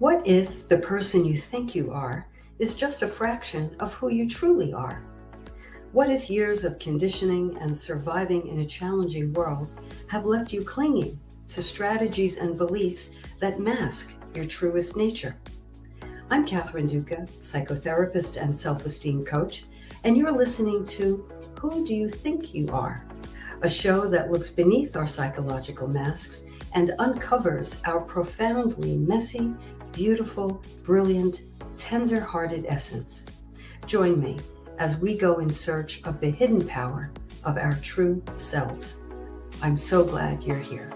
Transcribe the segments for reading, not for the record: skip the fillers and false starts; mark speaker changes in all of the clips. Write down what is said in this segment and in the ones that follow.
Speaker 1: What if the person you think you are is just a fraction of who you truly are? What if years of conditioning and surviving in a challenging world have left you clinging to strategies and beliefs that mask your truest nature? I'm Catherine Duca, psychotherapist and self-esteem coach, and you're listening to Who Do You Think You Are? A show that looks beneath our psychological masks and uncovers our profoundly messy, beautiful, brilliant, tender-hearted essence. Join me as we go in search of the hidden power of our true selves. I'm so glad you're here.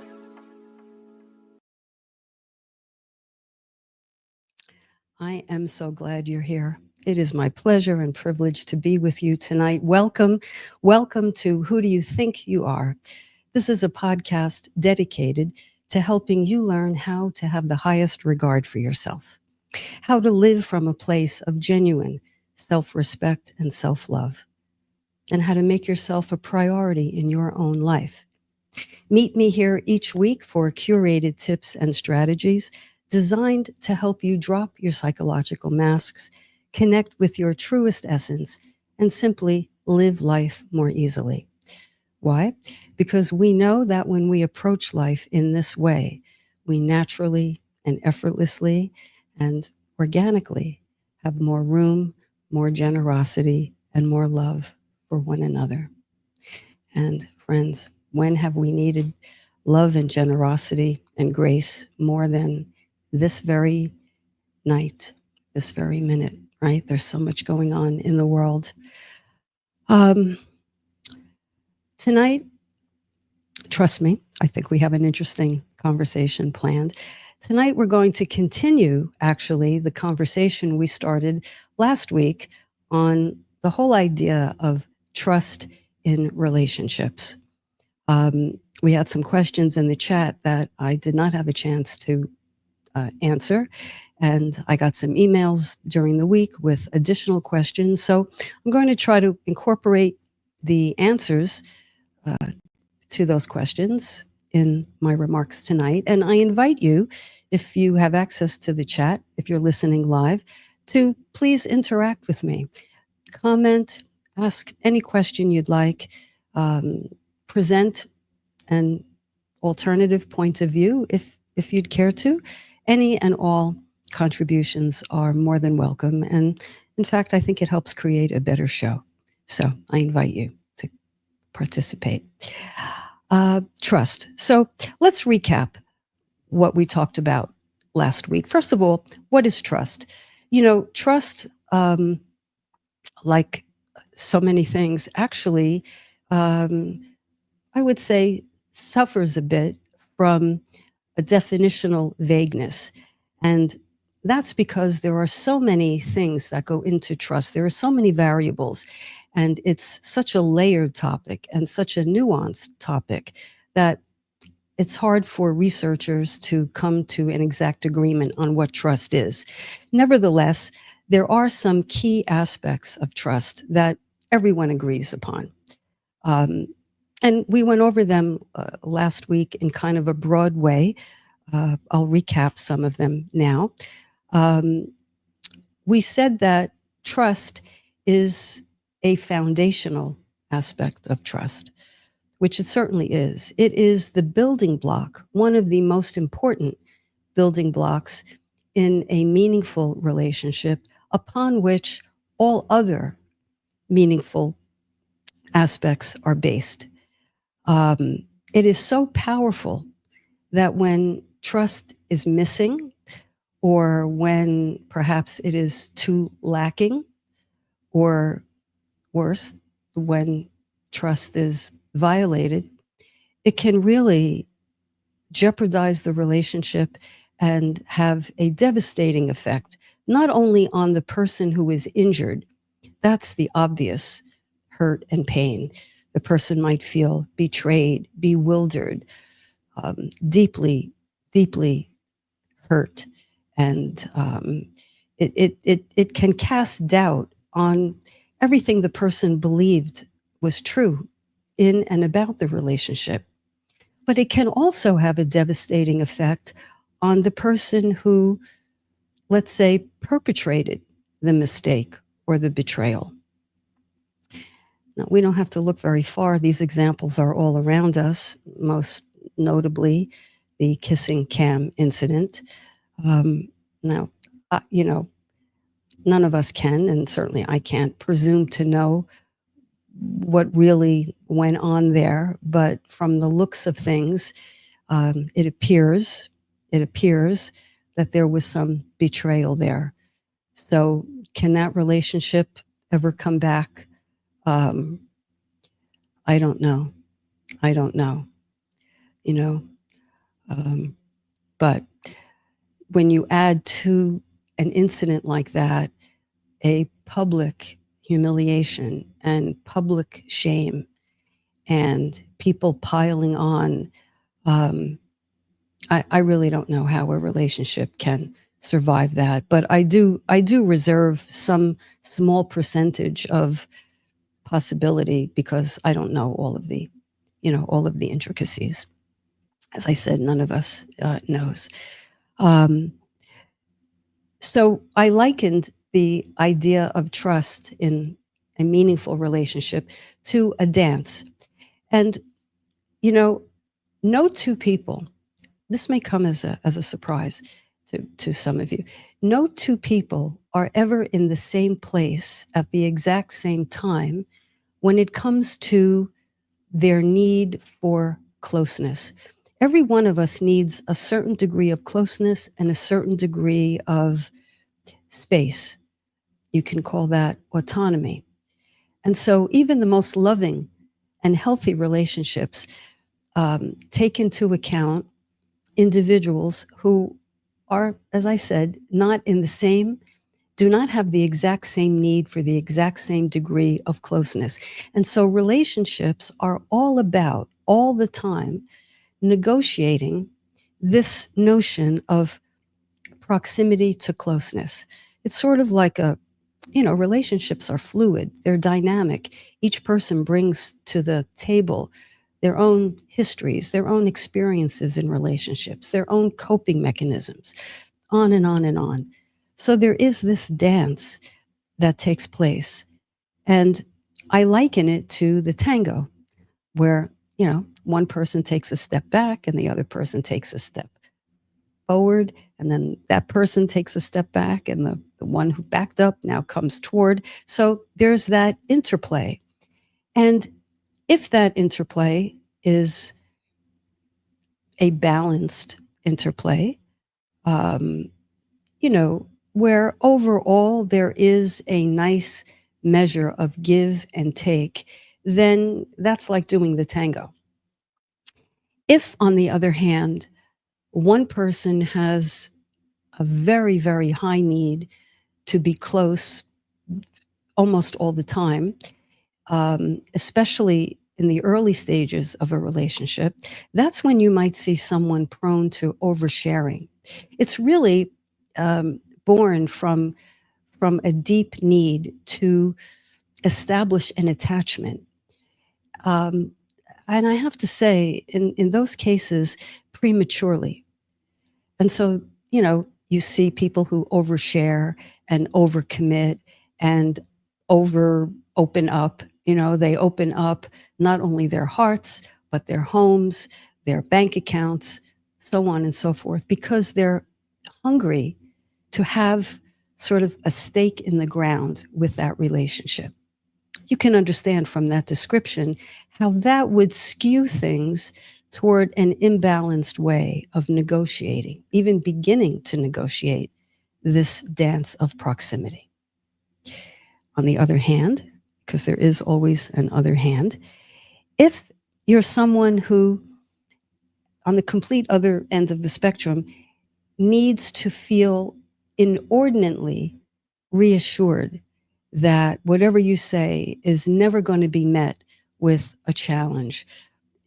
Speaker 1: I am so glad you're here. It is my pleasure and privilege to be with you tonight. Welcome to Who Do You Think You Are? This is a podcast dedicated to helping you learn how to have the highest regard for yourself, how to live from a place of genuine self-respect and self-love, and how to make yourself a priority in your own life. Meet me here each week for curated tips and strategies designed to help you drop your psychological masks, connect with your truest essence, and simply live life more easily. Why? Because we know that when we approach life in this way, we naturally and effortlessly and organically have more room, more generosity, and more love for one another. And friends, when have we needed love and generosity and grace more than this very night, this very minute, right? There's so much going on in the world. Tonight, trust me, I think we have an interesting conversation planned. Tonight, we're going to continue, actually, the conversation we started last week on the whole idea of trust in relationships. We had some questions in the chat that I did not have a chance to answer, and I got some emails during the week with additional questions. So I'm going to try to incorporate the answers to those questions in my remarks tonight. And I invite you, if you have access to the chat, if you're listening live, to please interact with me. Comment, ask any question you'd like, present an alternative point of view if you'd care to. Any and all contributions are more than welcome. And in fact, I think it helps create a better show. So I invite you to participate. Trust. So let's recap what we talked about last week. First of all, what is trust? You know, trust, like so many things, actually, I would say suffers a bit from a definitional vagueness. And that's because there are so many things that go into trust. There are so many variables, and it's such a layered topic and such a nuanced topic that it's hard for researchers to come to an exact agreement on what trust is. Nevertheless, there are some key aspects of trust that everyone agrees upon. And we went over them last week in kind of a broad way. I'll recap some of them now. We said that trust is a foundational aspect of trust, which it certainly is. It is the building block, one of the most important building blocks in a meaningful relationship upon which all other meaningful aspects are based. It is so powerful that when trust is missing, or when perhaps it is too lacking, or worse, when trust is violated, it can really jeopardize the relationship and have a devastating effect, not only on the person who is injured. That's the obvious hurt and pain. The person might feel betrayed, bewildered, deeply, deeply hurt. And it can cast doubt on everything the person believed was true in and about the relationship. But it can also have a devastating effect on the person who let's say, perpetrated the mistake or the betrayal. Now, we don't have to look very far. These examples are all around us, most notably the kissing cam incident. Now, none of us can, and certainly I can't, presume to know what really went on there. But from the looks of things, it appears that there was some betrayal there. So, can that relationship ever come back? I don't know. I don't know. You know, but when you add to an incident like that a public humiliation and public shame and people piling on, I really don't know how a relationship can survive that. But I do reserve some small percentage of possibility because I don't know all of the intricacies. As I said, none of us knows. So I likened the idea of trust in a meaningful relationship to a dance. And, no two people, this may come as a surprise to some of you, no two people are ever in the same place at the exact same time when it comes to their need for closeness. Every one of us needs a certain degree of closeness and a certain degree of space. You can call that autonomy. And so, even the most loving and healthy relationships take into account individuals who are, as I said, do not have the exact same need for the exact same degree of closeness. And so, relationships are all about, all the time, negotiating this notion of proximity to closeness. It's sort of like relationships are fluid, they're dynamic. Each person brings to the table their own histories, their own experiences in relationships, their own coping mechanisms, on and on and on. So there is this dance that takes place. And I liken it to the tango, where, one person takes a step back and the other person takes a step forward, and then that person takes a step back and the one who backed up now comes toward. So there's that interplay. And if that interplay is a balanced interplay, where overall there is a nice measure of give and take, then that's like doing the tango. If, on the other hand, one person has a very, very high need to be close almost all the time, especially in the early stages of a relationship, that's when you might see someone prone to oversharing. It's really born from a deep need to establish an attachment. And I have to say, in those cases, prematurely. And so, you see people who overshare and overcommit and over open up. They open up not only their hearts, but their homes, their bank accounts, so on and so forth, because they're hungry to have sort of a stake in the ground with that relationship. You can understand from that description how that would skew things toward an imbalanced way of negotiating, even beginning to negotiate this dance of proximity. On the other hand, because there is always an other hand, if you're someone who, on the complete other end of the spectrum, needs to feel inordinately reassured that whatever you say is never going to be met with a challenge,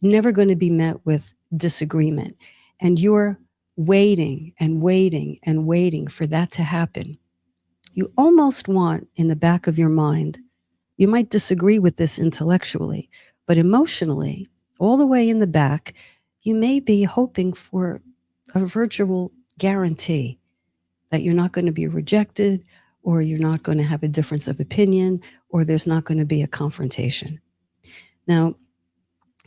Speaker 1: never going to be met with disagreement, and you're waiting and waiting and waiting for that to happen, you almost want, in the back of your mind, you might disagree with this intellectually, but emotionally, all the way in the back, you may be hoping for a virtual guarantee that you're not going to be rejected, or you're not going to have a difference of opinion, or there's not going to be a confrontation. Now,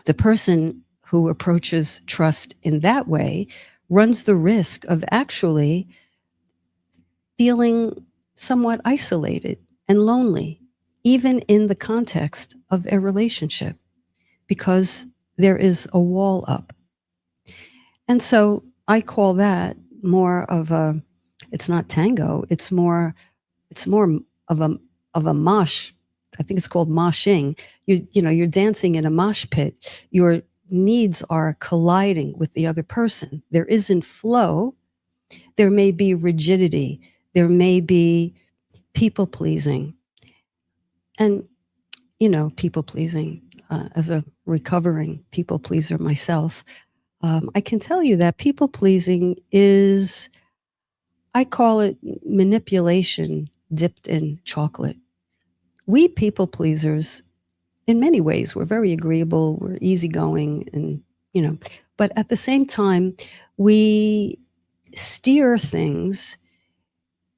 Speaker 1: the person who approaches trust in that way runs the risk of actually feeling somewhat isolated and lonely, even in the context of a relationship, because there is a wall up. And so I call that more of a, it's not tango, it's more of a mosh. I think it's called moshing. You're dancing in a mosh pit. Your needs are colliding with the other person. There isn't flow. There may be rigidity. There may be people pleasing. And, people pleasing, as a recovering people pleaser myself, I can tell you that people pleasing is, I call it manipulation dipped in chocolate. We people pleasers, in many ways, we're very agreeable, we're easygoing, and, but at the same time, we steer things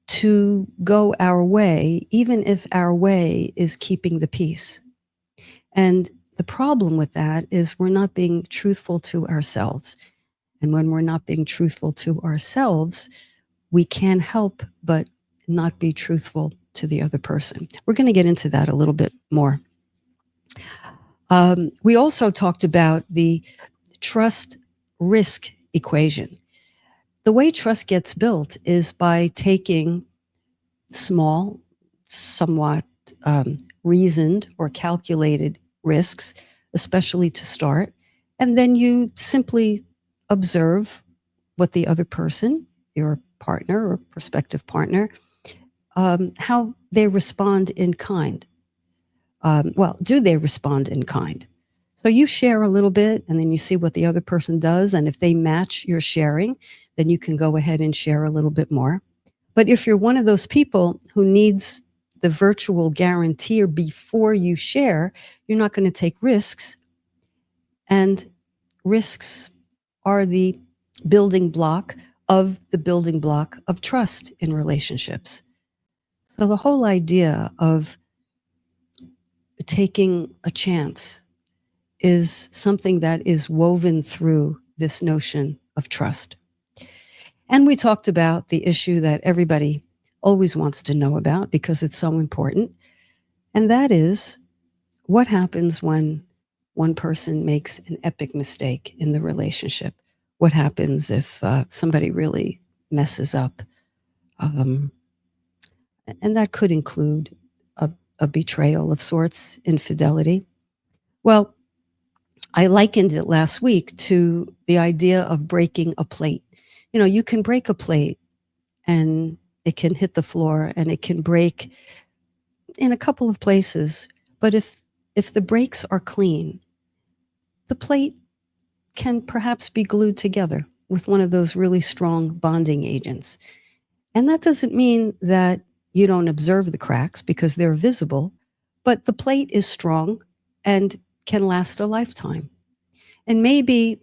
Speaker 1: to go our way, even if our way is keeping the peace. And the problem with that is we're not being truthful to ourselves. And when we're not being truthful to ourselves, we can't help but not be truthful to the other person. We're going to get into that a little bit more. We also talked about the trust risk equation. The way trust gets built is by taking small, somewhat reasoned or calculated risks, especially to start, and then you simply observe what the other person, your partner or prospective partner, how they respond in kind. Do they respond in kind? So you share a little bit, and then you see what the other person does, and if they match your sharing, then you can go ahead and share a little bit more. But if you're one of those people who needs the virtual guarantee before you share, you're not going to take risks. And risks are the building block of trust in relationships. So the whole idea of taking a chance is something that is woven through this notion of trust. And we talked about the issue that everybody always wants to know about because it's so important. And that is, what happens when one person makes an epic mistake in the relationship? What happens if somebody really messes up? And that could include a betrayal of sorts, infidelity. Well, I likened it last week to the idea of breaking a plate. You can break a plate and it can hit the floor and it can break in a couple of places. But if the breaks are clean, the plate can perhaps be glued together with one of those really strong bonding agents. And that doesn't mean that you don't observe the cracks because they're visible, but the plate is strong and can last a lifetime. And maybe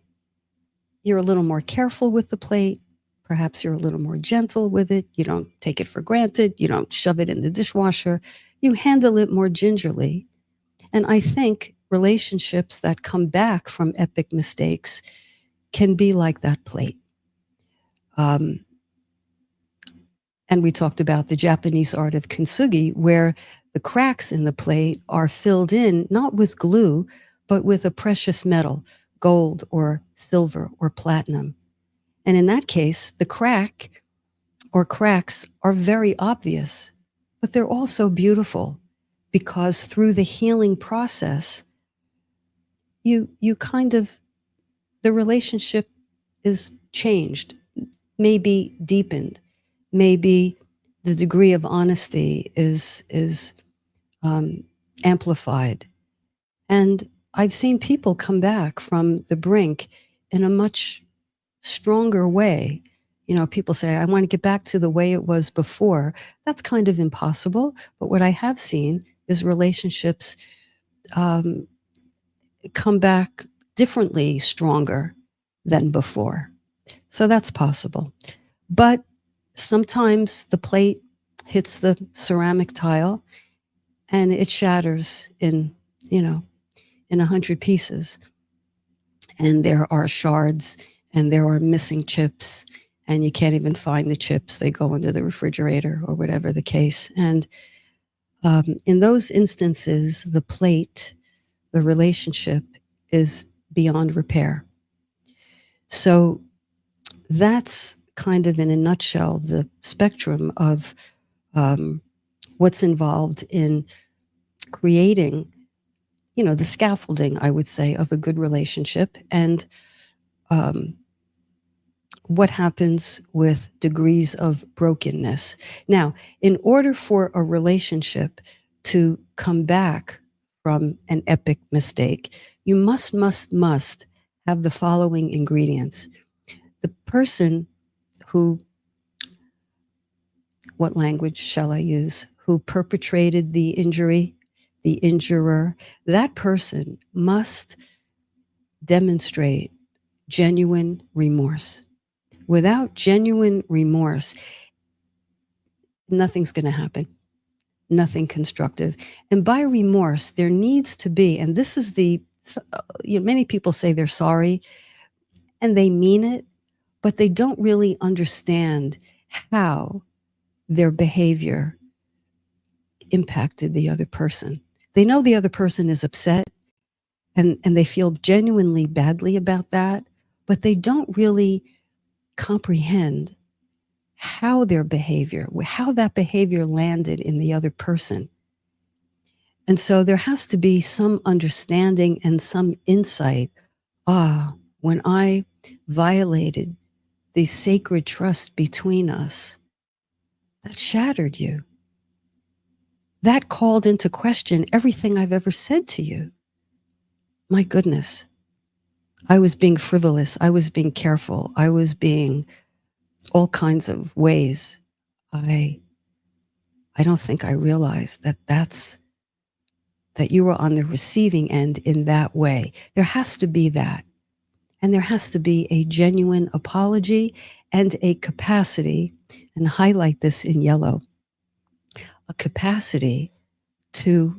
Speaker 1: you're a little more careful with the plate. Perhaps you're a little more gentle with it. You don't take it for granted. You don't shove it in the dishwasher. You handle it more gingerly. And I think relationships that come back from epic mistakes can be like that plate. And we talked about the Japanese art of kintsugi, where the cracks in the plate are filled in not with glue, but with a precious metal, gold or silver or platinum. And in that case, the crack or cracks are very obvious, but they're also beautiful because through the healing process, you kind of, the relationship is changed, maybe deepened, maybe the degree of honesty is amplified. And I've seen people come back from the brink in a much stronger way. People say, I want to get back to the way it was before. That's kind of impossible. But what I have seen is relationships come back differently, stronger than before. So that's possible. But Sometimes the plate hits the ceramic tile and it shatters in, you know, in 100 pieces. And there are shards and there are missing chips, and you can't even find the chips. They go into the refrigerator or whatever the case. And in those instances, the plate, the relationship is beyond repair. So that's kind of, in a nutshell, the spectrum of what's involved in creating, the scaffolding, I would say, of a good relationship, and what happens with degrees of brokenness. Now, in order for a relationship to come back from an epic mistake, you must have the following ingredients. The person who, what language shall I use, who perpetrated the injury, the injurer, that person must demonstrate genuine remorse. Without genuine remorse, nothing's going to happen, nothing constructive. And by remorse, there needs to be, and this is many people say they're sorry and they mean it, but they don't really understand how their behavior impacted the other person. They know the other person is upset and they feel genuinely badly about that, but they don't really comprehend how that behavior landed in the other person. And so there has to be some understanding and some insight. When I violated the sacred trust between us, that shattered you. That called into question everything I've ever said to you. My goodness. I was being frivolous. I was being careful. I was being all kinds of ways. I don't think I realized that you were on the receiving end in that way. There has to be that. And there has to be a genuine apology and a capacity, and highlight this in yellow, a capacity to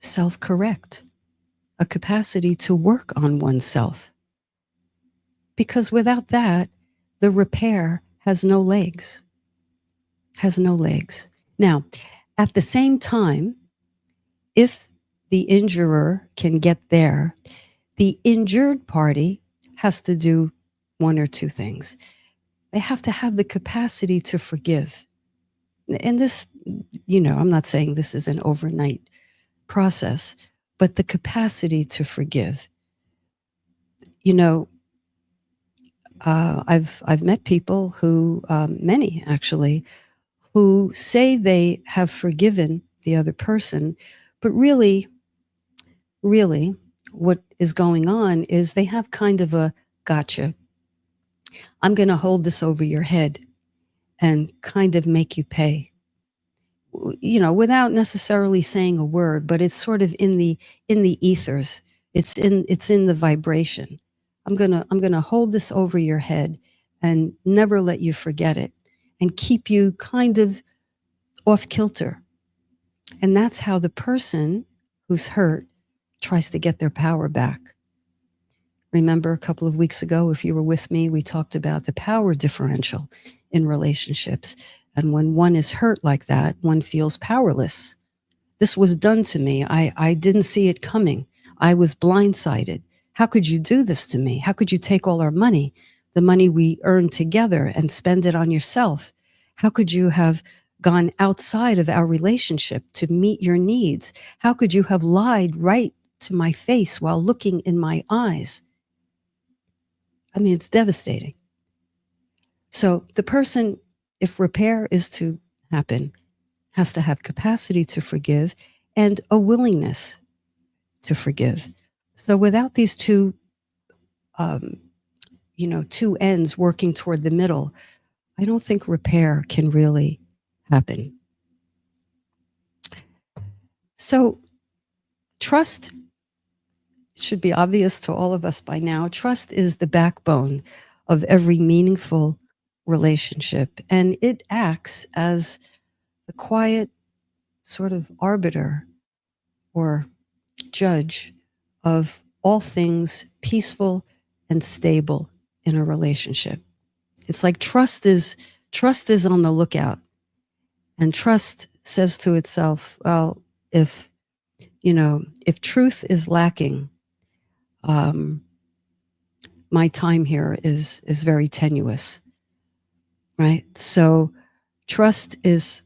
Speaker 1: self-correct, a capacity to work on oneself. Because without that, the repair has no legs. Now, at the same time, if the injurer can get there, the injured party has to do one or two things. They have to have the capacity to forgive. And this, I'm not saying this is an overnight process, but the capacity to forgive. I've met people who, many actually, who say they have forgiven the other person, but really, what is going on is they have kind of a gotcha. I'm going to hold this over your head and kind of make you pay. Without necessarily saying a word, but it's sort of in the ethers. It's in the vibration. I'm gonna hold this over your head and never let you forget it and keep you kind of off kilter. And that's how the person who's hurt tries to get their power back. Remember a couple of weeks ago, if you were with me, we talked about the power differential in relationships. And when one is hurt like that, one feels powerless. This was done to me. I didn't see it coming. I was blindsided. How could you do this to me? How could you take all our money, the money we earned together, and spend it on yourself? How could you have gone outside of our relationship to meet your needs? How could you have lied right to my face while looking in my eyes? I mean, it's devastating. So the person, if repair is to happen, has to have capacity to forgive and a willingness to forgive. So without these two ends working toward the middle, I don't think repair can really happen. So trust should be obvious to all of us by now. Trust is the backbone of every meaningful relationship, and it acts as the quiet sort of arbiter or judge of all things peaceful and stable in a relationship. It's like trust is on the lookout, and trust says to itself, well, if if truth is lacking, um, my time here is very tenuous, right? So trust is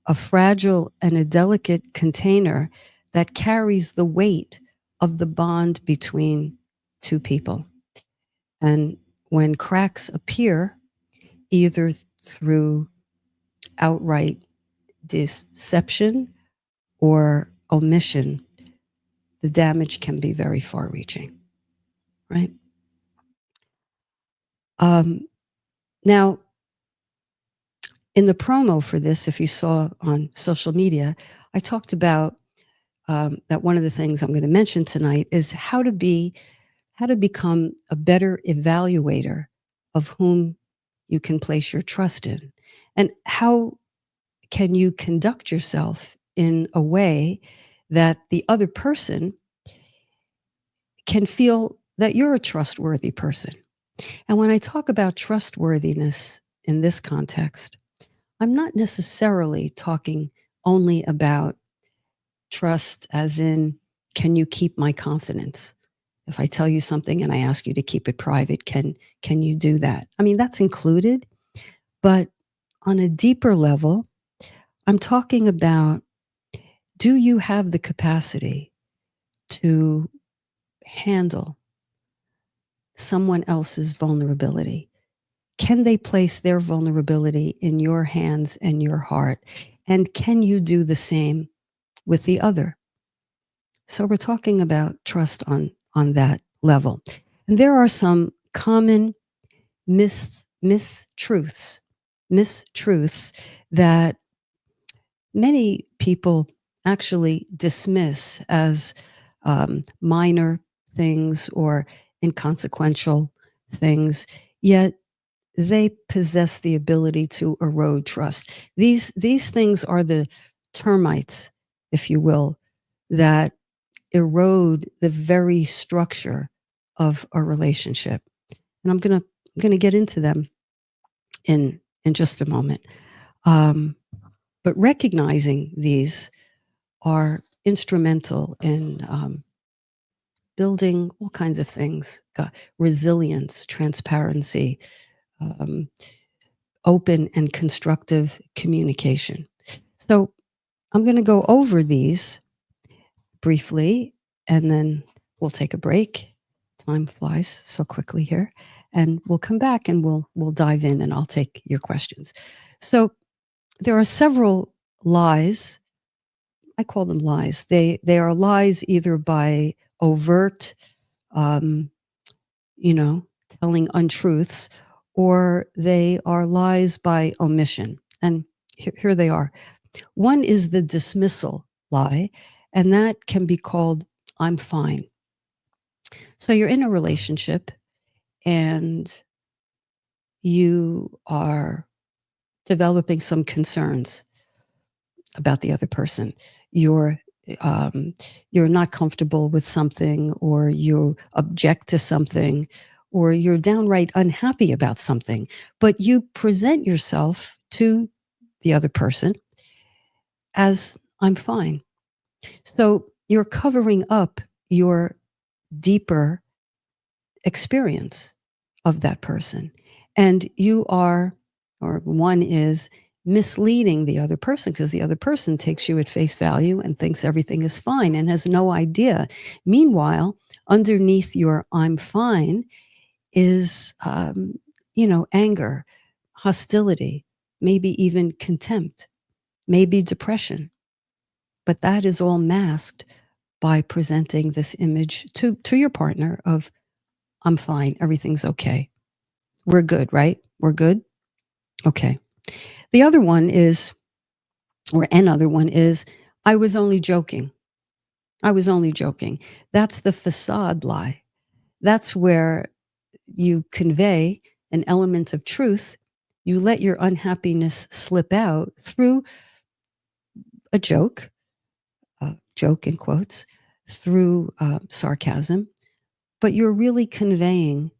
Speaker 1: a fragile and a delicate container that carries the weight of the bond between two people. And when cracks appear, either through outright deception or omission, the damage can be very far reaching, right? Now, in the promo for this, if you saw on social media, I talked about that one of the things I'm going to mention tonight is how to become a better evaluator of whom you can place your trust in, and how can you conduct yourself in a way that the other person can feel that you're a trustworthy person. And when I talk about trustworthiness in this context, I'm not necessarily talking only about trust as in, can you keep my confidence? If I tell you something and I ask you to keep it private, can you do that? I mean, that's included, but on a deeper level, I'm talking about, do you have the capacity to handle someone else's vulnerability? Can they place their vulnerability in your hands and your heart? And can you do the same with the other? So we're talking about trust on that level. And there are some common mistruths that many people actually dismiss as minor things or inconsequential things, yet they possess the ability to erode trust. These things are the termites, if you will, that erode the very structure of a relationship. And I'm gonna get into them in just a moment. But recognizing these are instrumental in building all kinds of things: resilience, transparency, um, open and constructive communication. So I'm going to go over these briefly, and then we'll take a break. Time flies so quickly here, and we'll come back and we'll dive in, and I'll take your questions. So there are several lies. I call them lies. They are lies either by overt, um, you know, telling untruths, or they are lies by omission. And here they are. One is the dismissal lie, and that can be called, I'm fine. So you're in a relationship and you are developing some concerns about the other person. You're you're not comfortable with something, or you object to something, or you're downright unhappy about something, but you present yourself to the other person as, I'm fine. So you're covering up your deeper experience of that person. And you are, or one is, misleading the other person, because the other person takes you at face value and thinks everything is fine and has no idea. Meanwhile, underneath your I'm fine is, anger, hostility, maybe even contempt, maybe depression. But that is all masked by presenting this image to your partner of, I'm fine, everything's okay. We're good, right? We're good? Okay. The other one is, or another one is, I was only joking. I was only joking. That's the facade lie. That's where you convey an element of truth You let your unhappiness slip out through a joke in quotes, through sarcasm, but you're really conveying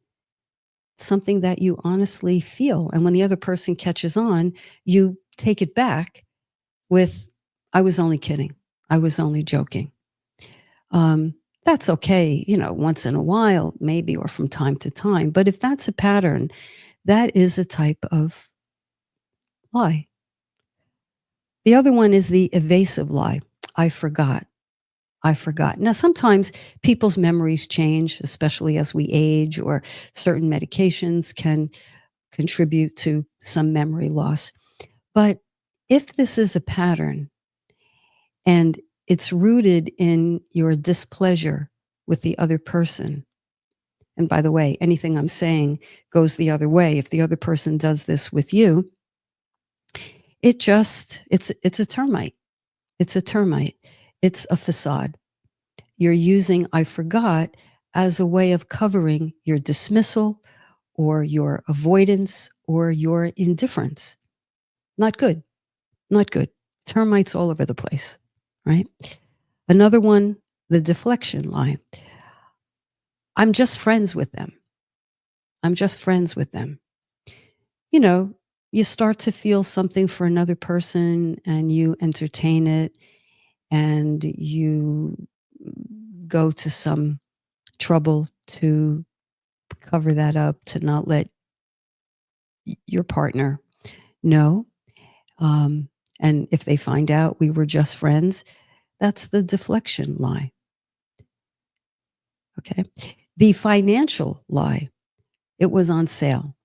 Speaker 1: something that you honestly feel. And when the other person catches on, you take it back with, I was only kidding. I was only joking. That's okay, once in a while, maybe, or from time to time. But if that's a pattern, that is a type of lie. The other one is the evasive lie. I forgot. I forgot. Now, sometimes people's memories change, especially as we age, or certain medications can contribute to some memory loss. But if this is a pattern and it's rooted in your displeasure with the other person, and by the way, anything I'm saying goes the other way. If the other person does this with you, it's a termite. It's a termite. It's a facade. You're using I forgot as a way of covering your dismissal or your avoidance or your indifference. Not good. Not good. Termites all over the place, right? Another one, the deflection lie. I'm just friends with them. I'm just friends with them. You know, you start to feel something for another person and you entertain it and you go to some trouble to cover that up, to not let your partner know. And if they find out we were just friends, that's the deflection lie. Okay. The financial lie, it was on sale.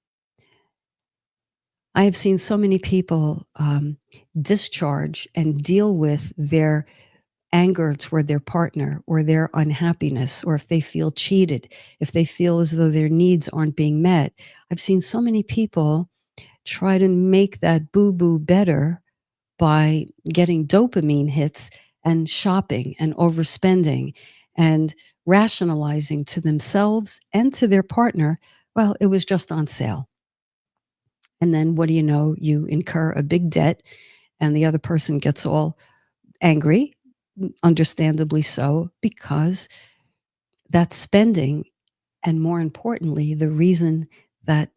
Speaker 1: I have seen so many people discharge and deal with their anger toward their partner or their unhappiness, or if they feel cheated, if they feel as though their needs aren't being met. I've seen so many people try to make that boo-boo better by getting dopamine hits and shopping and overspending and rationalizing to themselves and to their partner, well, it was just on sale. And then what do you know? You incur a big debt and the other person gets all angry, understandably so, because that spending, and more importantly, the reason that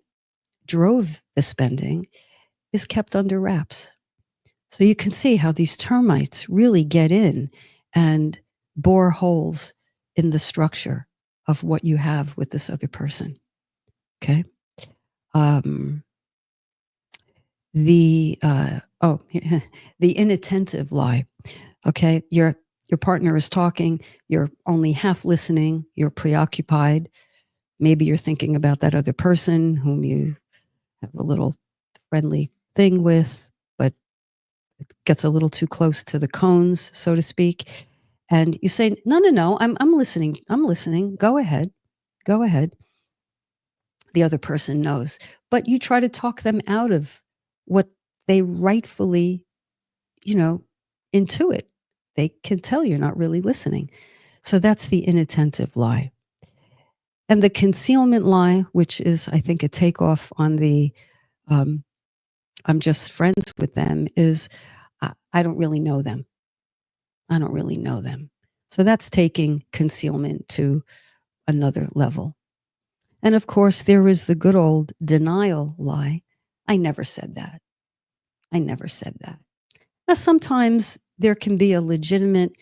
Speaker 1: drove the spending, is kept under wraps. So you can see how these termites really get in and bore holes in the structure of what you have with this other person. Okay. The the inattentive lie. Okay, your partner is talking, you're only half listening, you're preoccupied. Maybe you're thinking about that other person whom you have a little friendly thing with, but it gets a little too close to the cones, so to speak. And you say, no, I'm listening. I'm listening. Go ahead. Go ahead. The other person knows. But you try to talk them out of what they rightfully, intuit. They can tell you're not really listening. So that's the inattentive lie. And the concealment lie, which is, I think, a takeoff on the I'm just friends with them, is I don't really know them. I don't really know them. So that's taking concealment to another level. And of course, there is the good old denial lie. I never said that. I never said that. Now, sometimes there can be a legitimate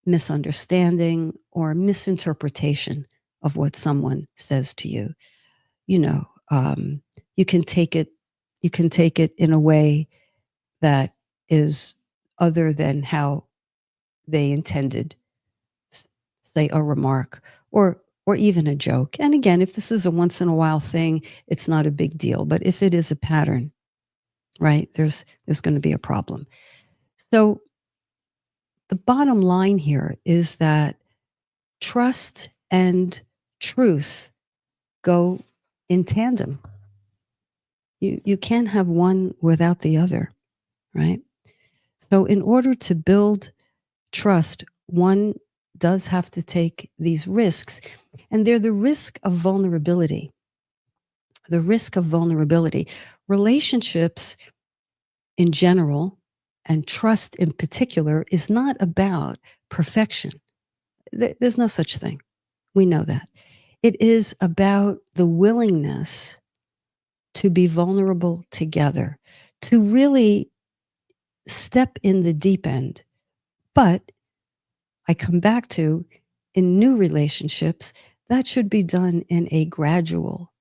Speaker 1: misunderstanding or misinterpretation of what someone says to you. You know, you can take it. You can take it in a way that is other than how they intended, say a remark or even a joke. And again, if this is a once in a while thing, it's not a big deal. But if it is a pattern, right, there's going to be a problem. So the bottom line here is that trust and truth go in tandem. You can't have one without the other, right? So in order to build trust, one does have to take these risks, and they're the risk of vulnerability. The risk of vulnerability. Relationships in general, and trust in particular, is not about perfection. There's no such thing. We know that. It is about the willingness to be vulnerable together, to really step in the deep end. But I come back to, in new relationships, that should be done in a gradual,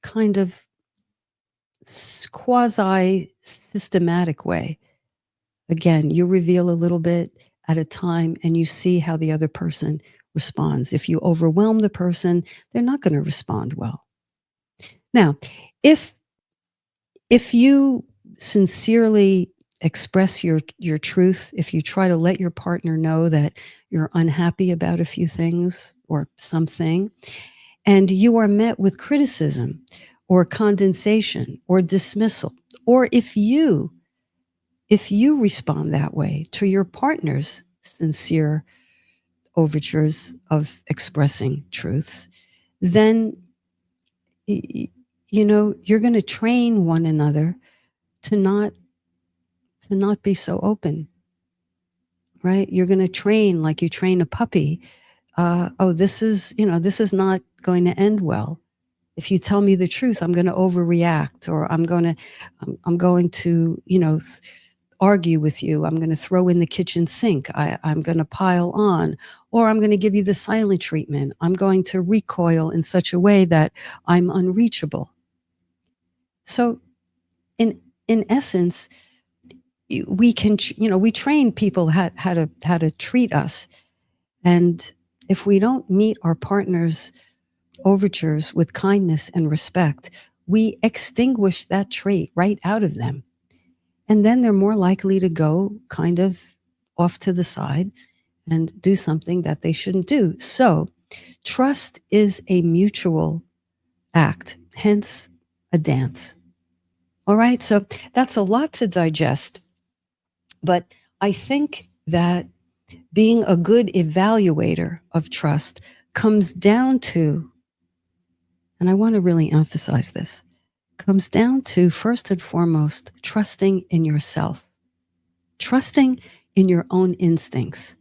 Speaker 1: kind of quasi systematic way. Again, you reveal a little bit at a time and you see how the other person responds. If you overwhelm the person, they're not going to respond well. Now, if you sincerely express your truth, if you try to let your partner know that you're unhappy about a few things or something, and you are met with criticism or condensation or dismissal, or if you respond that way to your partner's sincere overtures of expressing truths, then you're going to train one another to not be so open, right? You're going to train like you train a puppy. Oh, this is not going to end well. If you tell me the truth, I'm going to overreact, or I'm going to argue with you. I'm going to throw in the kitchen sink. I'm going to pile on, or I'm going to give you the silent treatment. I'm going to recoil in such a way that I'm unreachable. So in essence, we can, we train people how to treat us. And if we don't meet our partner's overtures with kindness and respect, we extinguish that trait right out of them. And then they're more likely to go kind of off to the side and do something that they shouldn't do. So trust is a mutual act, hence a dance. All right, so that's a lot to digest. But I think that being a good evaluator of trust comes down to, and I want to really emphasize this, comes down to, first and foremost, trusting in yourself, trusting in your own instincts.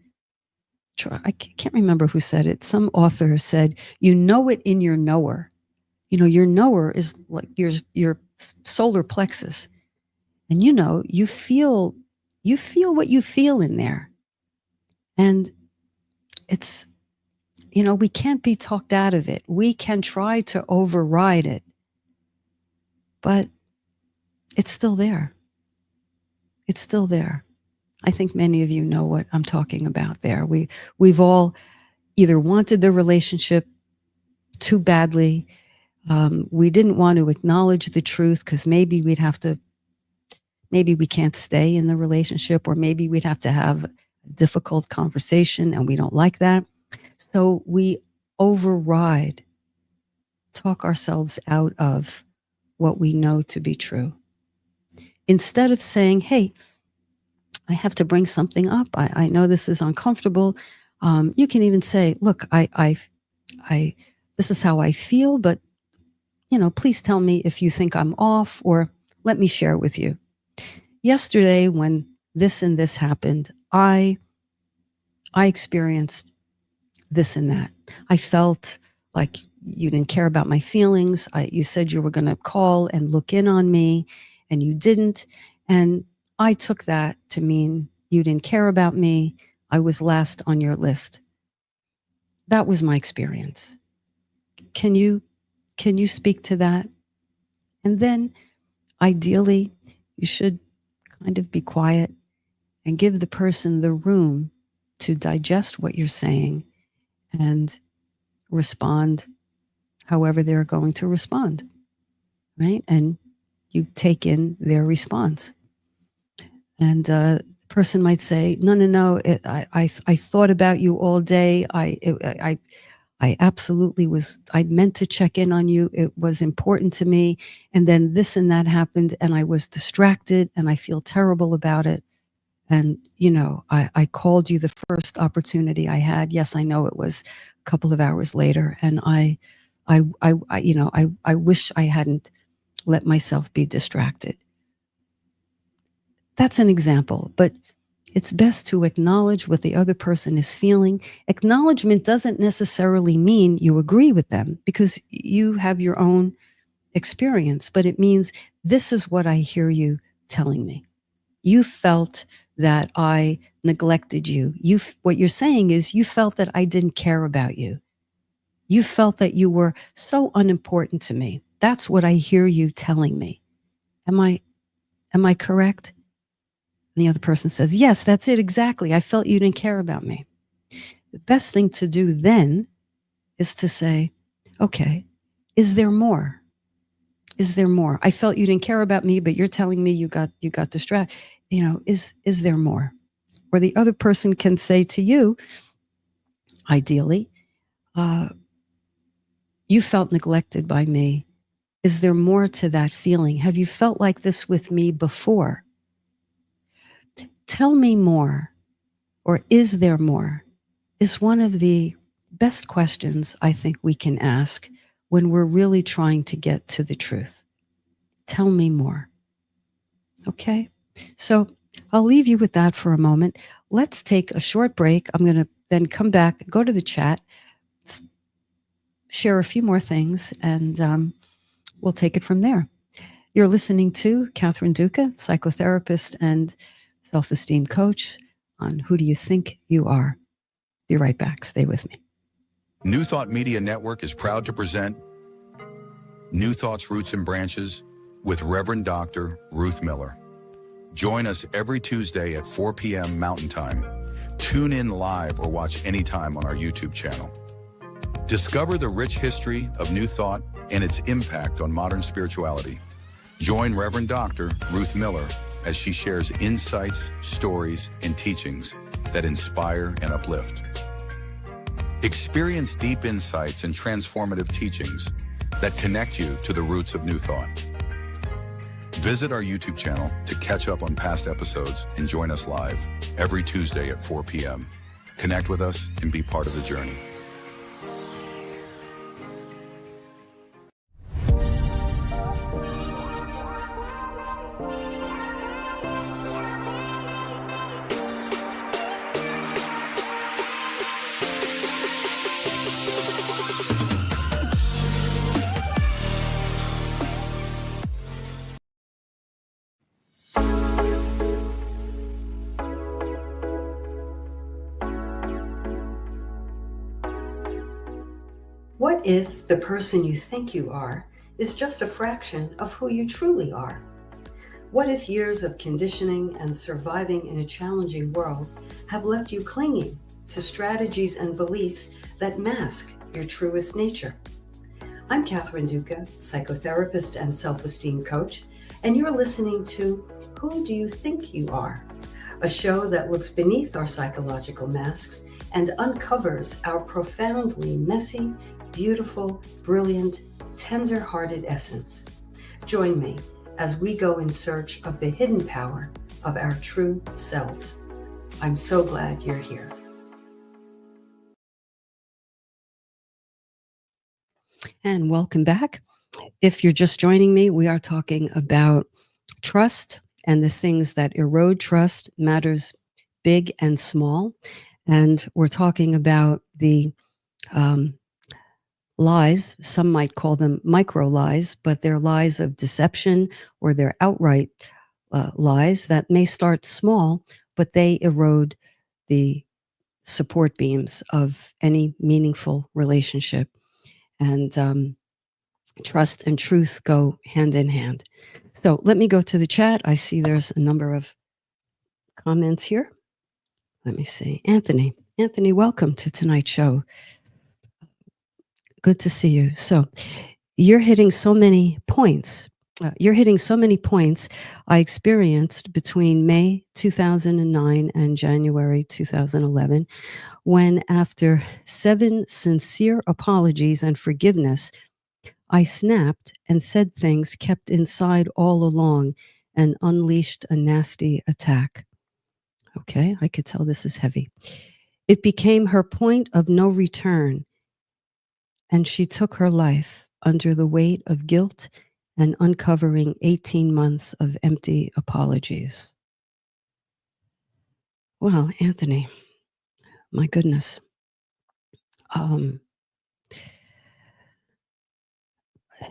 Speaker 1: I can't remember who said it. Some author said, you know it in your knower. Your knower is like your solar plexus. And you feel what you feel in there. And it's, we can't be talked out of it. We can try to override it, but it's still there. It's still there. I think many of you know what I'm talking about there. We've all either wanted the relationship too badly. We didn't want to acknowledge the truth because maybe we can't stay in the relationship, or maybe we'd have to have a difficult conversation and we don't like that. So we override, talk ourselves out of what we know to be true. Instead of saying, hey, I have to bring something up. I know this is uncomfortable. You can even say, look, this is how I feel, but please tell me if you think I'm off, or let me share with you. Yesterday, when this and this happened, I experienced this and that. I felt like you didn't care about my feelings. You said you were going to call and look in on me, and you didn't. And I took that to mean you didn't care about me. I was last on your list. That was my experience. Can you speak to that? And then ideally, you should kind of be quiet and give the person the room to digest what you're saying and respond however they're going to respond, right? And you take in their response. And the person might say, no, I thought about you all day. I absolutely was, I meant to check in on you. It was important to me. And then this and that happened, and I was distracted, and I feel terrible about it. And, I called you the first opportunity I had. Yes, I know it was a couple of hours later, and I I wish I hadn't let myself be distracted. That's an example, but it's best to acknowledge what the other person is feeling. Acknowledgement doesn't necessarily mean you agree with them because you have your own experience, but it means this is what I hear you telling me. You felt that I neglected you. What you're saying is you felt that I didn't care about you. You felt that you were so unimportant to me. That's what I hear you telling me. Am I correct? And the other person says, yes, that's it exactly. I felt you didn't care about me. The best thing to do then is to say, okay, is there more? Is there more? I felt you didn't care about me, but you're telling me you got distracted. Is there more? Or the other person can say to you, ideally, you felt neglected by me. Is there more to that feeling? Have you felt like this with me before? Tell me more, or is there more, is one of the best questions I think we can ask when we're really trying to get to the truth. Tell me more. Okay? So I'll leave you with that for a moment. Let's take a short break. I'm going to then come back, go to the chat, share a few more things, and we'll take it from there. You're listening to Catherine Duca, psychotherapist and self-esteem coach on Who Do You Think You Are? Be right back. Stay with me.
Speaker 2: New Thought Media Network is proud to present New Thought's Roots and Branches with Reverend Dr. Ruth Miller. Join us every Tuesday at 4 p.m. Mountain Time. Tune in live or watch anytime on our YouTube channel. Discover the rich history of New Thought and its impact on modern spirituality. Join Reverend Dr. Ruth Miller as she shares insights, stories, and teachings that inspire and uplift. Experience deep insights and transformative teachings that connect you to the roots of New Thought. Visit our YouTube channel to catch up on past episodes and join us live every Tuesday at 4 p.m. Connect with us and be part of the journey.
Speaker 1: What if the person you think you are is just a fraction of who you truly are? What if years of conditioning and surviving in a challenging world have left you clinging to strategies and beliefs that mask your truest nature? I'm Catherine Duca, psychotherapist and self-esteem coach, and you're listening to Who Do You Think You Are? A show that looks beneath our psychological masks and uncovers our profoundly messy, beautiful, brilliant, tender-hearted essence. Join me as we go in search of the hidden power of our true selves. I'm so glad you're here. And welcome back. If you're just joining me, we are talking about trust and the things that erode trust, matters big and small. And we're talking about the lies. Some might call them micro lies, but they're lies of deception, or they're outright lies that may start small, but they erode the support beams of any meaningful relationship. And trust and truth go hand in hand. So let me go to the chat. I see there's a number of comments here. Let me see. Anthony, welcome to tonight's show. Good to see you. So you're hitting so many points. I experienced between May 2009 and January 2011, when after 7 sincere apologies and forgiveness, I snapped and said things kept inside all along and unleashed a nasty attack. Okay, I could tell this is heavy. It became her point of no return. and she took her life under the weight of guilt and uncovering 18 months of empty apologies. Well, Anthony, my goodness.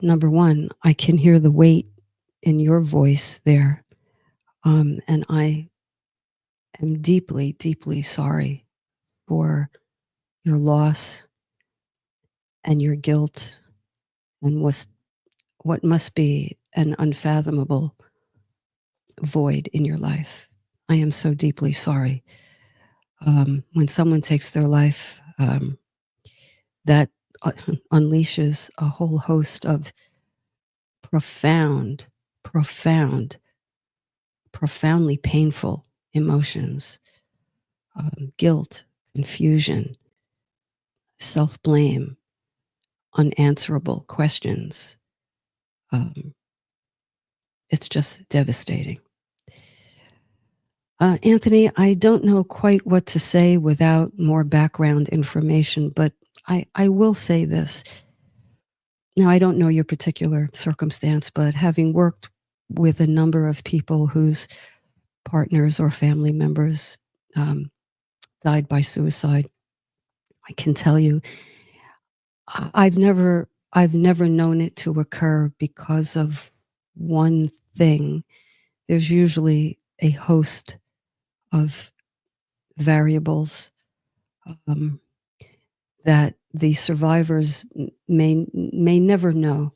Speaker 1: Number one, I can hear the weight in your voice there. And I am deeply, deeply sorry for your loss and your guilt and what must be an unfathomable void in your life. I am so deeply sorry. When someone takes their life, that unleashes a whole host of profound, profound, profoundly painful emotions, guilt, confusion, self-blame, unanswerable questions. It's just devastating. Anthony, I don't know quite what to say without more background information, but I will say this. Now, I don't know your particular circumstance, but having worked with a number of people whose partners or family members died by suicide, I can tell you, I've never known it to occur because of one thing. There's usually a host of variables that the survivors may never know.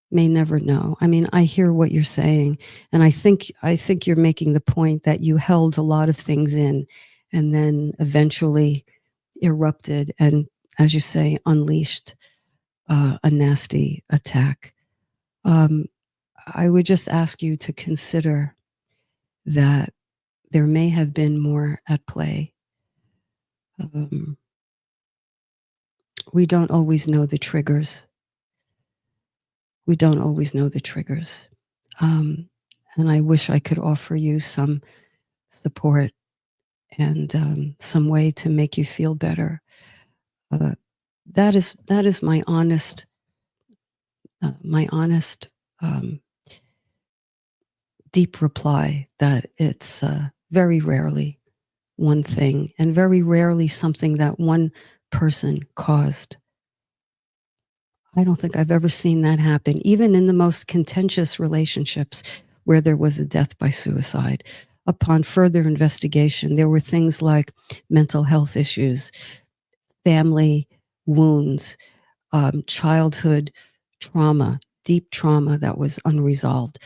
Speaker 1: May never know. I mean, I hear what you're saying, and I think you're making the point that you held a lot of things in, and then eventually erupted, and as you say, unleashed a nasty attack. I would just ask you to consider that there may have been more at play. We don't always know the triggers. We don't always know the triggers. And I wish I could offer you some support and some way to make you feel better. That is my honest, deep reply, that it's very rarely one thing, and very rarely something that one person caused. I don't think I've ever seen that happen, even in the most contentious relationships where there was a death by suicide. Upon further investigation, there were things like mental health issues, family wounds, childhood trauma, deep trauma that was unresolved.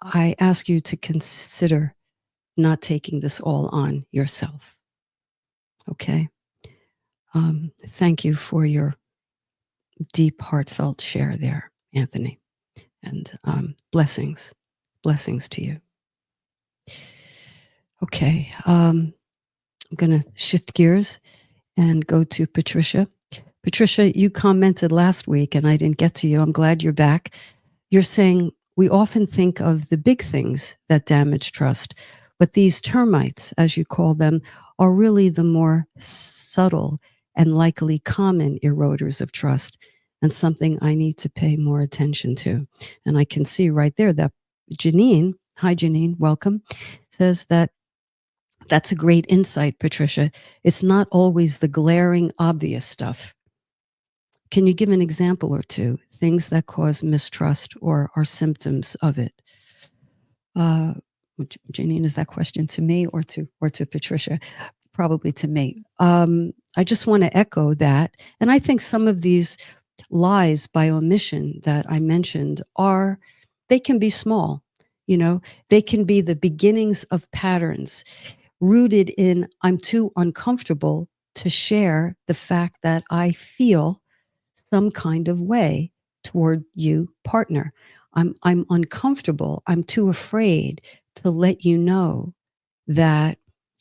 Speaker 1: I ask you to consider not taking this all on yourself. Okay? Thank you for your deep, heartfelt share there, Anthony. And blessings to you. Okay, I'm going to shift gears and go to Patricia. Patricia, you commented last week, and I didn't get to you. I'm glad you're back. You're saying we often think of the big things that damage trust, but these termites, as you call them, are really the more subtle and likely common eroders of trust, and something I need to pay more attention to. And I can see right there that Janine, hi Janine, welcome, says that that's a great insight, Patricia. It's not always the glaring, obvious stuff. Can you give an example or two, things that cause mistrust or are symptoms of it? Janine, is that question to me or to Patricia? Probably to me. I just want to echo that. And I think some of these lies by omission that I mentioned they can be small, they can be the beginnings of patterns rooted in, I'm too uncomfortable to share the fact that I feel some kind of way toward you, partner. I'm uncomfortable. I'm too afraid to let you know that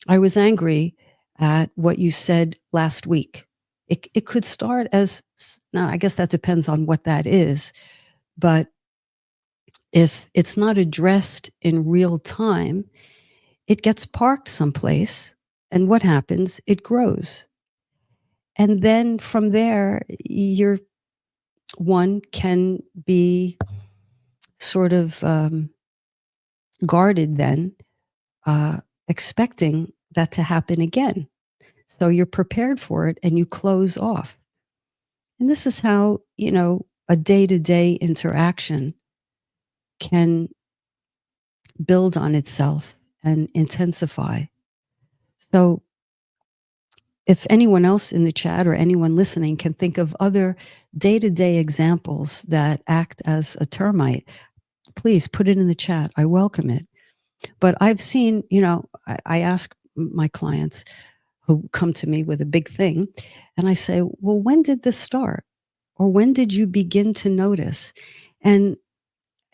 Speaker 1: I was angry at what you said last week. It could start as, now I guess that depends on what that is, but if it's not addressed in real time, it gets parked someplace, and what happens? It grows. And then from there, one can be sort of guarded then, expecting that to happen again. So you're prepared for it and you close off. And this is how, a day to day interaction can build on itself and intensify. So if anyone else in the chat or anyone listening can think of other day to day examples that act as a termite, please put it in the chat. I welcome it. But I've seen, I ask my clients who come to me with a big thing, and I say, well, when did this start? Or when did you begin to notice? And,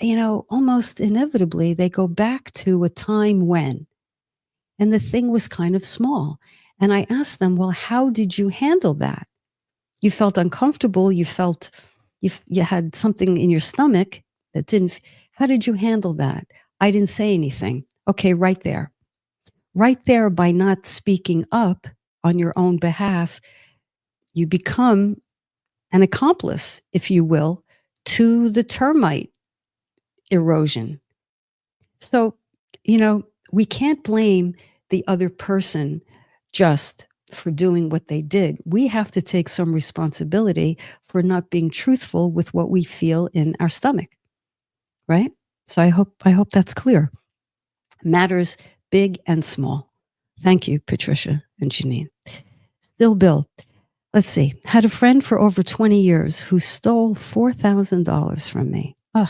Speaker 1: almost inevitably, they go back to a time when, and the thing was kind of small. And I ask them, well, how did you handle that? You felt uncomfortable. You felt you had something in your stomach that didn't. How did you handle that? I didn't say anything. Okay, right there. Right there, by not speaking up on your own behalf, you become an accomplice, if you will, to the termite erosion. So, we can't blame the other person just for doing what they did. We have to take some responsibility for not being truthful with what we feel in our stomach, right? So I hope that's clear. Matters big and small. Thank you, Patricia and Janine. Still Bill. Let's see. Had a friend for over 20 years who stole $4,000 from me. Ugh.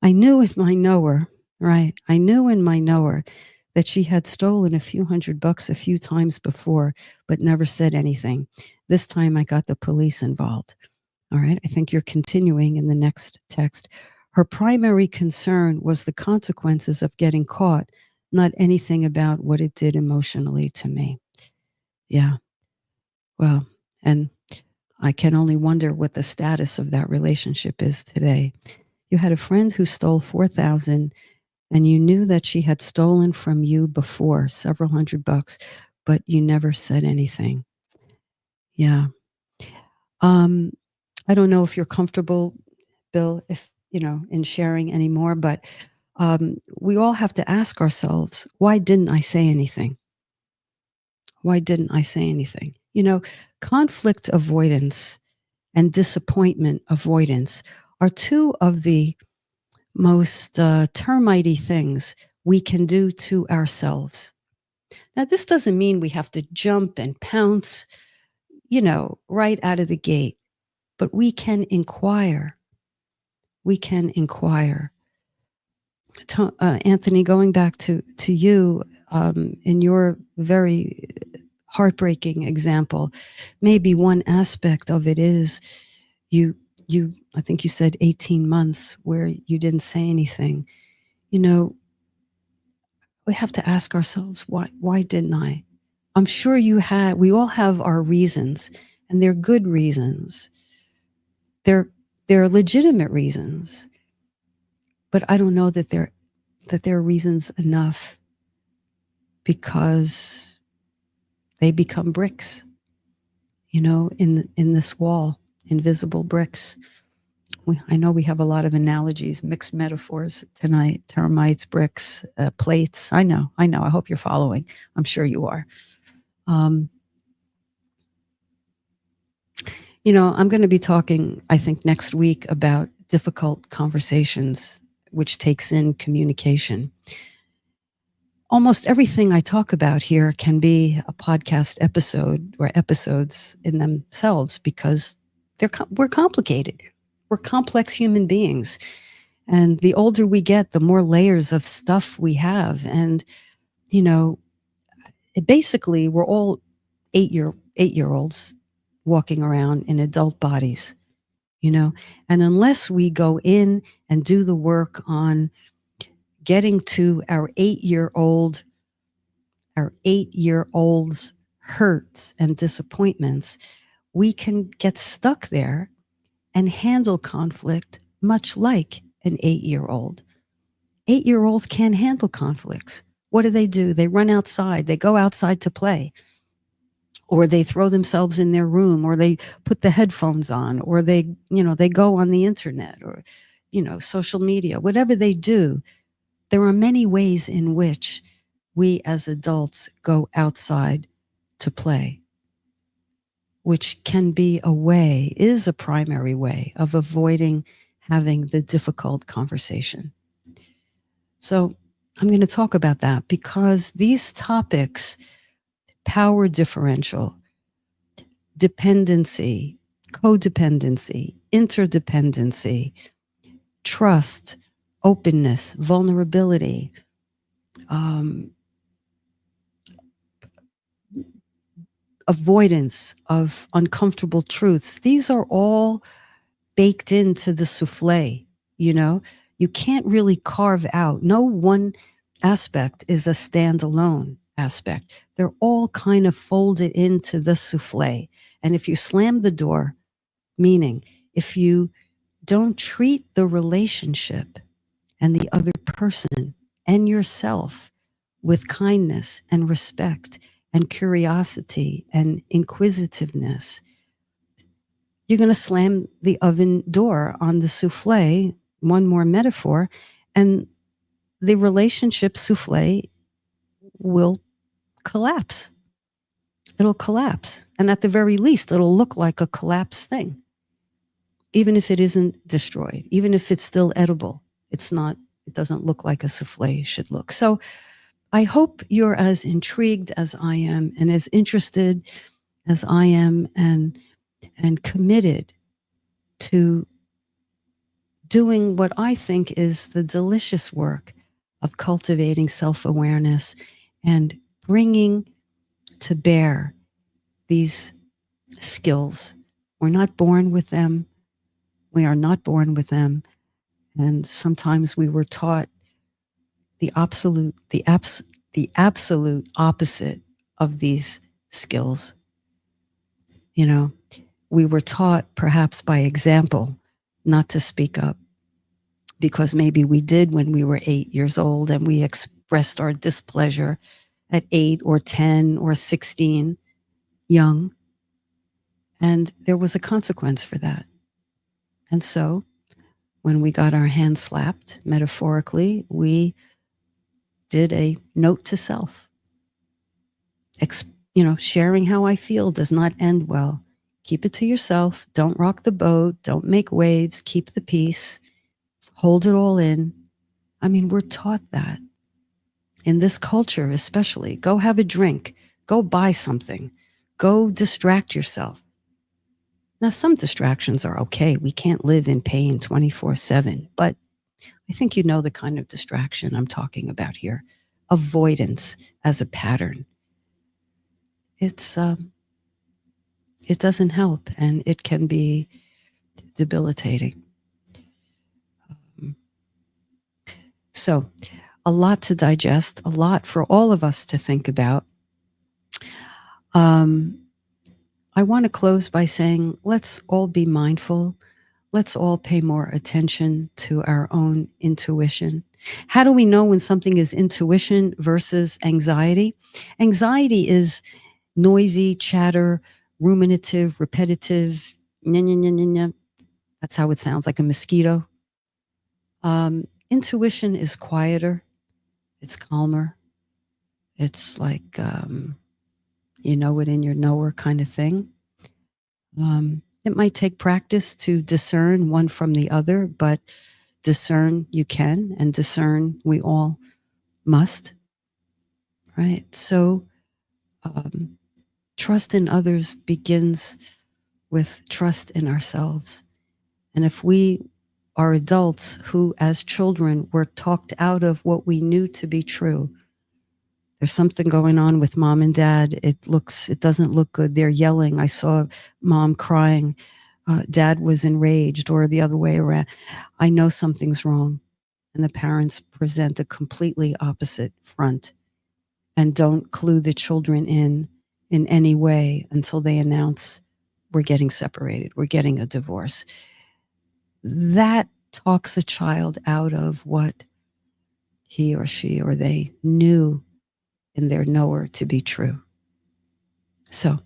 Speaker 1: I knew in my knower, right? I knew in my knower that she had stolen a few $100 a few times before, but never said anything. This time I got the police involved. All right. I think you're continuing in the next text. Her primary concern was the consequences of getting caught, not anything about what it did emotionally to me. Yeah. Well, and I can only wonder what the status of that relationship is today. You had a friend who stole 4,000 and you knew that she had stolen from you before several $100, but you never said anything. Yeah. I don't know if you're comfortable, Bill, if, in sharing anymore, but we all have to ask ourselves, why didn't I say anything? Why didn't I say anything? Conflict avoidance and disappointment avoidance are two of the most termite-y things we can do to ourselves. Now, this doesn't mean we have to jump and pounce, right out of the gate, but we can inquire. We can inquire. Anthony, going back to you, in your very heartbreaking example, maybe one aspect of it is you I think you said 18 months where you didn't say anything. We have to ask ourselves, why didn't I? I'm sure we all have our reasons, and they're good reasons. They're legitimate reasons, but I don't know that they're reasons enough, because they become bricks, in this wall, invisible bricks. I know we have a lot of analogies, mixed metaphors tonight: termites, bricks, plates. I know. I hope you're following. I'm sure you are. I'm going to be talking, I think, next week about difficult conversations, which takes in communication. Almost everything I talk about here can be a podcast episode or episodes in themselves, because we're complicated. We're complex human beings. And the older we get, the more layers of stuff we have. And, basically, we're all eight-year-olds walking around in adult bodies, and unless we go in and do the work on getting to our eight-year-old's hurts and disappointments, we can get stuck there and handle conflict much like an 8-year-old. 8-year-olds can't handle conflicts. What do? They run outside. They go outside to play. or they throw themselves in their room, or they put the headphones on, or they go on the internet, or social media. Whatever they do, there are many ways in which we as adults go outside to play, which can be is a primary way of avoiding having the difficult conversation. So I'm going to talk about that because these topics, power differential, dependency, codependency, interdependency, trust, openness, vulnerability, avoidance of uncomfortable truths. These are all baked into the souffle. You can't really carve out. No one aspect is a standalone aspect. They're all kind of folded into the souffle. And if you slam the door, meaning if you don't treat the relationship and the other person and yourself with kindness and respect and curiosity and inquisitiveness, you're going to slam the oven door on the souffle, one more metaphor, and the relationship souffle will collapse. It'll collapse. And at the very least, it'll look like a collapsed thing. Even if it isn't destroyed, even if it's still edible, it doesn't look like a souffle should look. So I hope you're as intrigued as I am and as interested as I am and committed to doing what I think is the delicious work of cultivating self-awareness and bringing to bear these skills. We're not born with them. We are not born with them. And sometimes we were taught the absolute opposite of these skills. We were taught perhaps by example not to speak up because maybe we did when we were 8 years old and we expressed our displeasure at 8 or 10 or 16, young. And there was a consequence for that. And so when we got our hands slapped, metaphorically, we did a note to self. Sharing how I feel does not end well. Keep it to yourself. Don't rock the boat. Don't make waves. Keep the peace. Hold it all in. I mean, we're taught that. In this culture, especially, go have a drink. Go buy something. Go distract yourself. Now, some distractions are okay. We can't live in pain 24/7, but I think you know the kind of distraction I'm talking about here. Avoidance as a pattern. It doesn't help, and it can be debilitating. So, a lot to digest, a lot for all of us to think about. I want to close by saying, let's all be mindful. Let's all pay more attention to our own intuition. How do we know when something is intuition versus anxiety? Anxiety is noisy, chatter, ruminative, repetitive. Nya, nya, nya, nya, nya. That's how it sounds, like a mosquito. Intuition is quieter. It's calmer. It's like, you know it in your knower kind of thing. It might take practice to discern one from the other, but discern you can, and discern we all must, right? So trust in others begins with trust in ourselves. And if we are adults who, as children, were talked out of what we knew to be true, there's something going on with mom and dad. It doesn't look good. They're yelling. I saw mom crying. Dad was enraged, or the other way around. I know something's wrong. And the parents present a completely opposite front and don't clue the children in any way until they announce, we're getting separated, we're getting a divorce. That talks a child out of what he or she or they knew in their knower to be true. So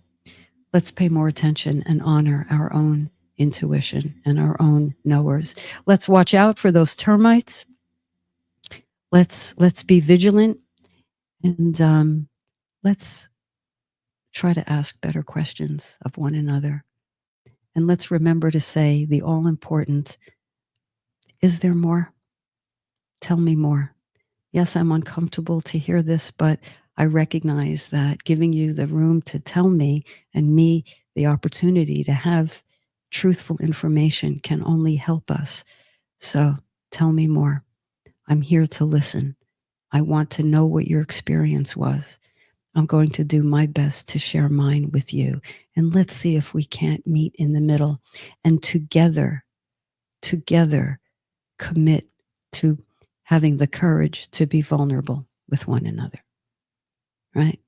Speaker 1: Let's pay more attention and honor our own intuition and our own knowers. Let's watch out for those termites. Let's be vigilant, and let's try to ask better questions of one another. And let's remember to say the all important, is there more? Tell me more. Yes, I'm uncomfortable to hear this, but I recognize that giving you the room to tell me and me the opportunity to have truthful information can only help us. So tell me more. I'm here to listen. I want to know what your experience was. I'm going to do my best to share mine with you. And let's see if we can't meet in the middle and together commit to having the courage to be vulnerable with one another. Right?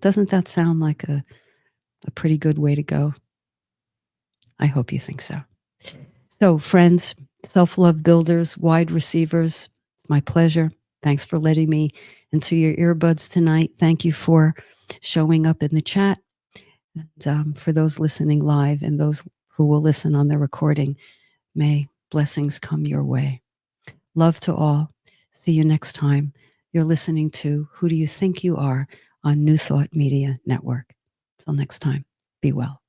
Speaker 1: Doesn't that sound like a pretty good way to go? I hope you think so. So, friends, self-love builders, wide receivers, it's my pleasure. Thanks for letting me into your earbuds tonight. Thank you for showing up in the chat. And for those listening live and those who will listen on the recording, may blessings come your way. Love to all. See you next time. You're listening to Who Do You Think You Are on New Thought Media Network. Till next time, be well.